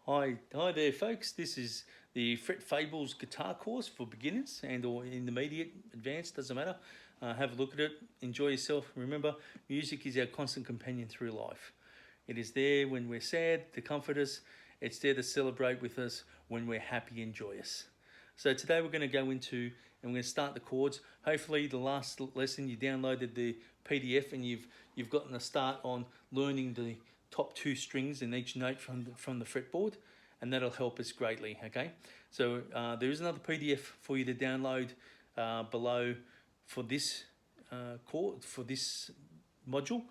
Hi there, folks. This is the Fret Fables guitar course for beginners and or intermediate, advanced, doesn't matter. Have a look at it, enjoy yourself. Remember, music is our constant companion through life. It is there when we're sad to comfort us. It's there to celebrate with us when we're happy and joyous. So today we're going to go into and we're going to start the chords. Hopefully, the last lesson you downloaded the PDF and you've gotten a start on learning the top two strings in each note from the fretboard, and that'll help us greatly. Okay, so there is another PDF for you to download below for this chord for this module.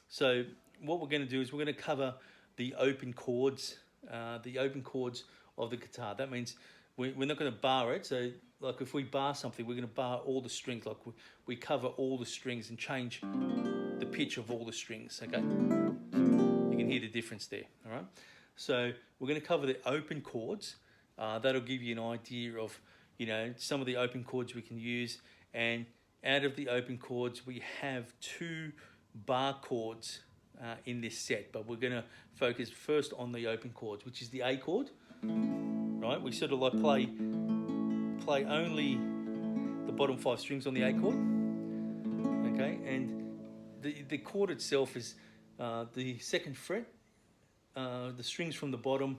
So what we're going to do is we're going to cover the open chords, of the guitar. That means we're not going to bar it. So like if we bar something, we're going to bar all the strings. Like we cover all the strings and change the pitch of all the strings. Okay, you can hear the difference there. All right, so we're going to cover the open chords. That'll give you an idea of some of the open chords we can use, and out of the open chords we have two bar chords in this set, but we're going to focus first on the open chords, which is the A chord. Right, we sort of like play only the bottom five strings on the A chord. Okay, and the chord itself is the second fret, the strings from the bottom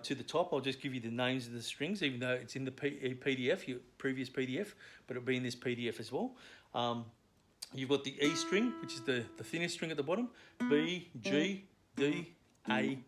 to the top. I'll just give you the names of the strings, even though it's in the PDF, your previous PDF, but it'll be in this PDF as well. You've got the E string, which is the thinnest string at the bottom, B, G, D, A,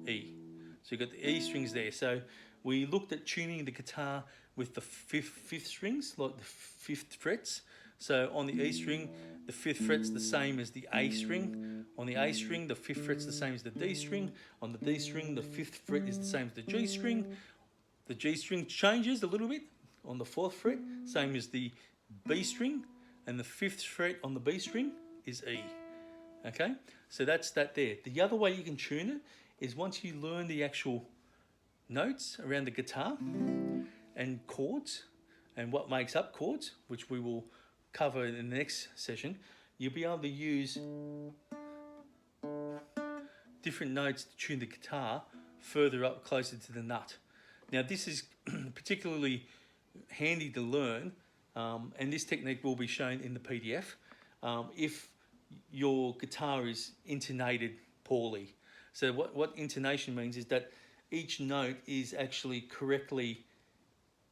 E. So you've got the E strings there. So we looked at tuning the guitar with the fifth strings, like the fifth frets. So on the E string, the fifth fret's the same as the A string. On the A string, the fifth fret's the same as the D string. On the D string, the fifth fret is the same as the G string. The G string changes a little bit on the fourth fret, same as the B string. And the fifth fret on the B string is E. Okay, so that's that there. The other way you can tune it is once you learn the actual notes around the guitar and chords and what makes up chords, which we will cover in the next session, you'll be able to use different notes to tune the guitar further up closer to the nut. Now this is particularly handy to learn, and this technique will be shown in the PDF if your guitar is intonated poorly. So what intonation means is that each note is actually correctly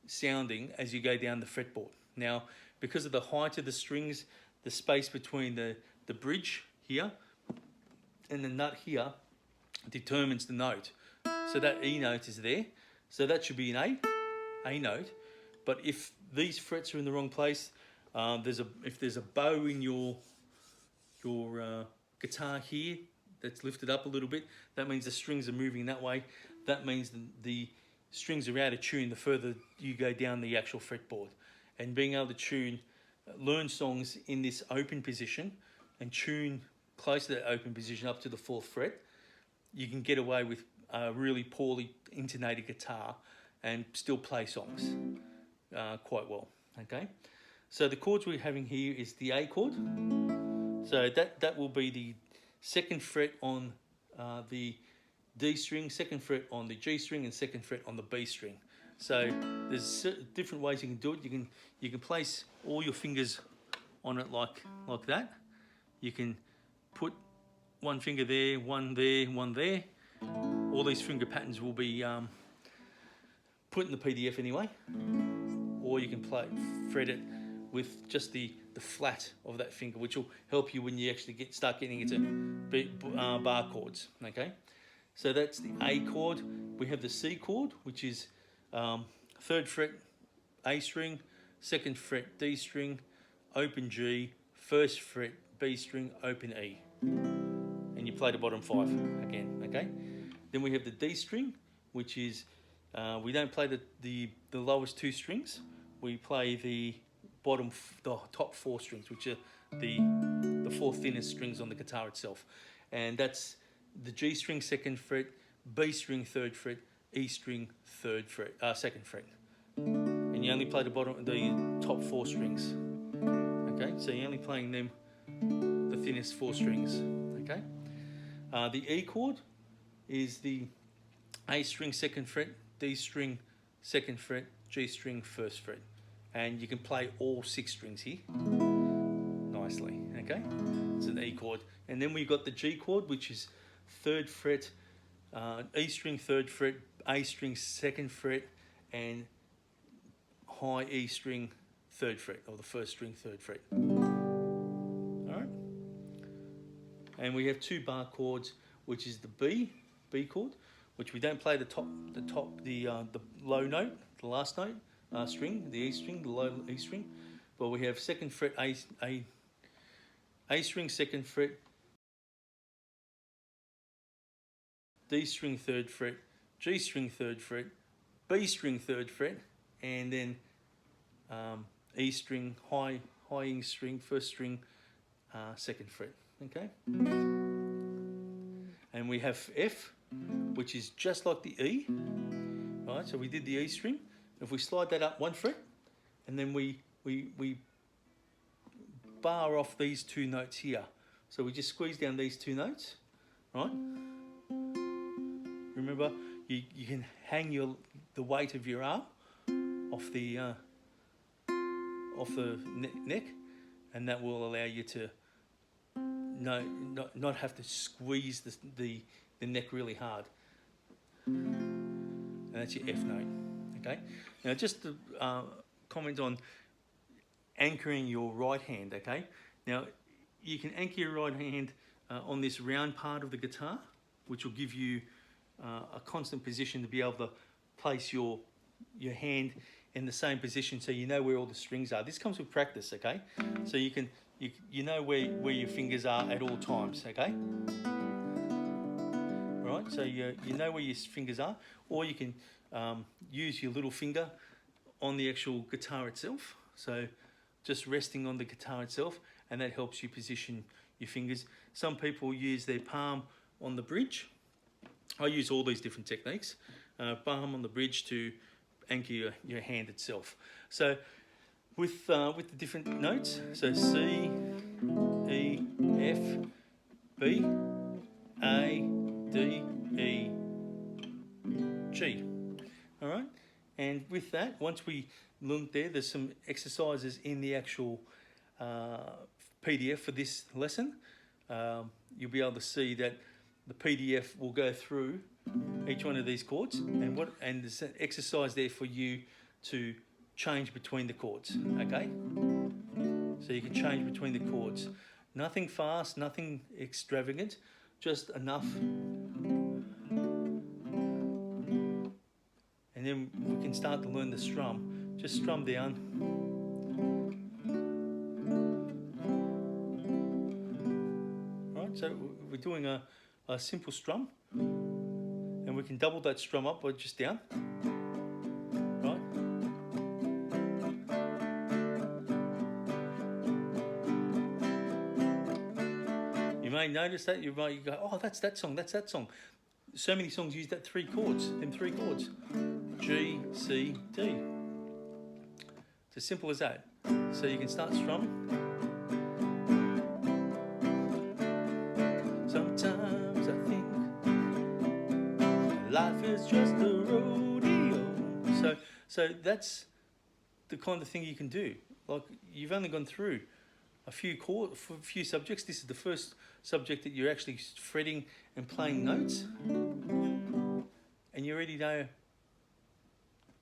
sounding as you go down the fretboard. Now, because of the height of the strings, the space between the bridge here and the nut here determines the note. So that E note is there. So that should be an A note. But if these frets are in the wrong place, if there's a bow in your guitar here that's lifted up a little bit, that means the strings are moving that way. That means the strings are out of tune the further you go down the actual fretboard. And being able to learn songs in this open position and tune close to that open position up to the fourth fret, you can get away with a really poorly intonated guitar and still play songs quite well. Okay, so the chords we're having here is the A chord. So that will be the second fret on the D string, second fret on the G string, and second fret on the B string. So there's different ways you can do it. You can place all your fingers on it like that. You can put one finger there, one there, one there. All these finger patterns will be put in the PDF anyway. Or you can fret it with just the flat of that finger, which will help you when you actually start getting into bar chords. Okay, so that's the A chord. We have the C chord, which is third fret A string, second fret D string, open G, first fret B string, open E, and you play the bottom five again. Okay, then we have the D string, which is we don't play the lowest two strings. We play the top four strings, which are the four thinnest strings on the guitar itself, and that's the G string second fret, B string third fret, E string second fret, and you only play the top four strings. Okay, so you're only playing them, the thinnest four strings. Okay, the E chord is the A string 2nd fret, D string 2nd fret, G string 1st fret. And you can play all 6 strings here nicely, okay? It's an E chord. And then we've got the G chord, which is 3rd fret, E string 3rd fret, A string 2nd fret, and high E string 3rd fret, or the 1st string 3rd fret. Alright? And we have 2 bar chords, which is the B chord, which we don't play the low note, the last note, string, the E string, the low E string, but we have 2nd fret A string 2nd fret, D string 3rd fret, G string 3rd fret, B string 3rd fret, and then E string, high E string, 1st string, 2nd fret. Okay, and we have F, which is just like the E. Right, so we did the E string. If we slide that up 1 fret, and then we bar off these 2 notes here. So we just squeeze down these 2 notes, right? Remember, you can hang the weight of your arm off the neck, and that will allow you to not have to squeeze the neck really hard. And that's your F note. Okay. Now just to comment on anchoring your right hand. Okay. Now you can anchor your right hand on this round part of the guitar, which will give you a constant position to be able to place your hand in the same position, so you know where all the strings are. This comes with practice. Okay. So you know where your fingers are at all times. Okay. Right, so you know where your fingers are, or you can use your little finger on the actual guitar itself. So just resting on the guitar itself, and that helps you position your fingers. Some people use their palm on the bridge. I use all these different techniques. Palm on the bridge to anchor your hand itself. So with the different notes, so C, E, F, B, A, D, E, G. All right, and with that, once we look there's some exercises in the actual PDF for this lesson. You'll be able to see that the PDF will go through each one of these chords, and there's an exercise there for you to change between the chords. Okay, so you can change between the chords. Nothing fast, nothing extravagant, just enough. And then we can start to learn the strum. Just strum down. Right, so we're doing a simple strum, and we can double that strum up by just down. Right. You may notice that, you go, oh, that's that song, that's that song. So many songs use that 3 chords, them 3 chords. G, C, D. It's as simple as that. So you can start strumming. Sometimes I think life is just a rodeo. So that's the kind of thing you can do. Like, you've only gone through a few subjects. This is the first subject that you're actually fretting and playing notes, and you already know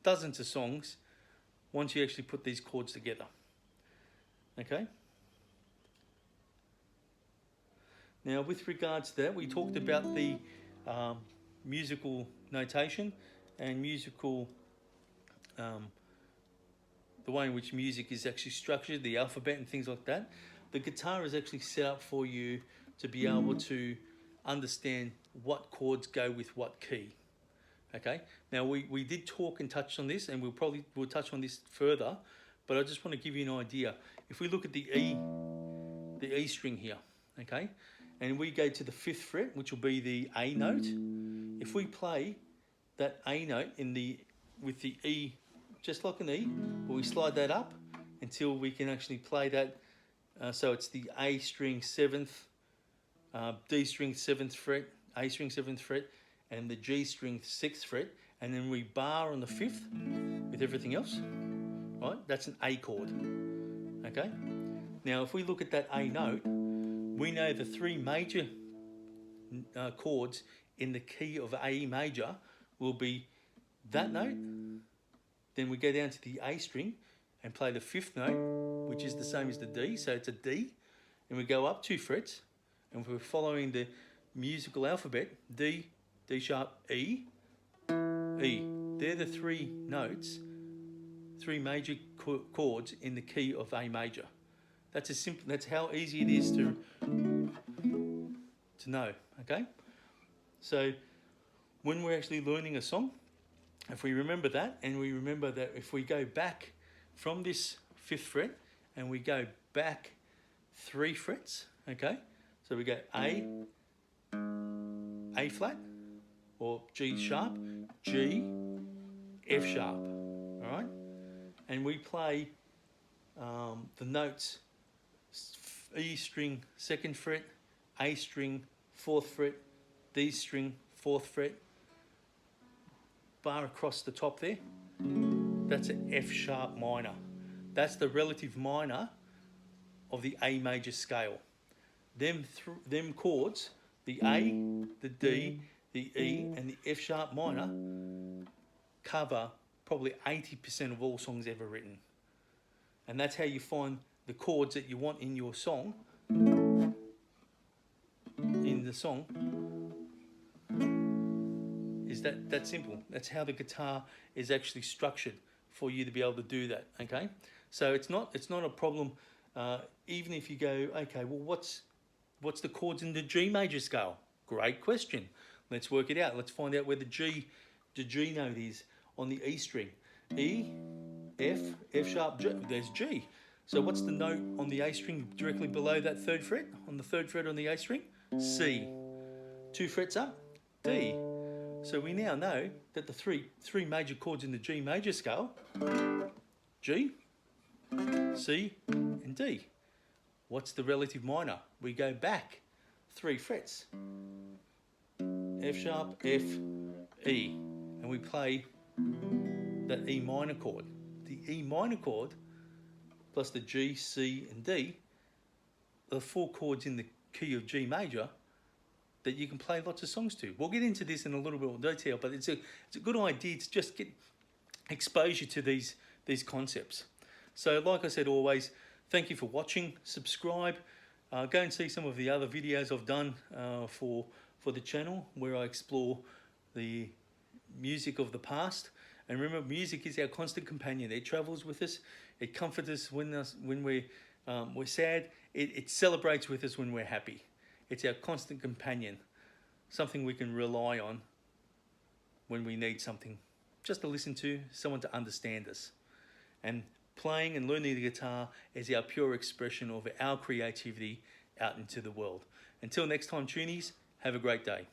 dozens of songs once you actually put these chords together. Okay. Now, with regards to that, we talked about the musical notation and musical the way in which music is actually structured, the alphabet and things like that. The guitar is actually set up for you to be able to understand what chords go with what key. Okay. Now we did talk and touch on this, and we'll touch on this further, but I just want to give you an idea. If we look at the E string here, okay, and we go to the 5th fret, which will be the A note. If we play that A note with the E, just like an E, but we slide that up until we can actually play that. So it's the A string 7th, D string 7th fret, A string 7th fret, and the G string 6th fret, and then we bar on the 5th with everything else, right? That's an A chord, okay? Now, if we look at that A note, we know the 3 major chords in the key of A major will be that note, then we go down to the A string and play the 5th note, which is the same as the D, so it's a D, and we go up 2 frets, and we're following the musical alphabet, D, D sharp, E, E. They're the 3 notes, 3 major chords in the key of A major. That's as simple. That's how easy it is to know. Okay. So when we're actually learning a song, if we remember that, and we remember that if we go back from this 5th fret and we go back 3 frets, okay. So we go A flat, or G sharp, G, F sharp, all right? And we play the notes E string 2nd fret, A string 4th fret, D string 4th fret, bar across the top there. That's an F sharp minor. That's the relative minor of the A major scale. Them chords, the A, the D, the E, and the F sharp minor cover probably 80% of all songs ever written. And that's how you find the chords that you want in your song, is that simple. That's how the guitar is actually structured for you to be able to do that, okay? So it's not a problem, even if you go, okay, well, what's the chords in the G major scale? Great question. Let's work it out. Let's find out where the G note is on the E string. E, F, F sharp, G. There's G. So what's the note on the A string directly below that 3rd fret? On the 3rd fret on the A string? C. 2 frets up? D. So we now know that the three major chords in the G major scale, G, C, and D. What's the relative minor? We go back 3 frets. F sharp, F, E. And we play that E minor chord. The E minor chord plus the G, C, and D are the 4 chords in the key of G major that you can play lots of songs to. We'll get into this in a little bit more detail, but it's a good idea to just get exposure to these concepts. So like I said, always, thank you for watching. Subscribe. Go and see some of the other videos I've done for the channel, where I explore the music of the past. And remember, music is our constant companion. It travels with us. It comforts us when we're sad. It celebrates with us when we're happy. It's our constant companion, something we can rely on when we need something just to listen to, someone to understand us. And playing and learning the guitar is our pure expression of our creativity out into the world. Until next time, Tunnies, have a great day.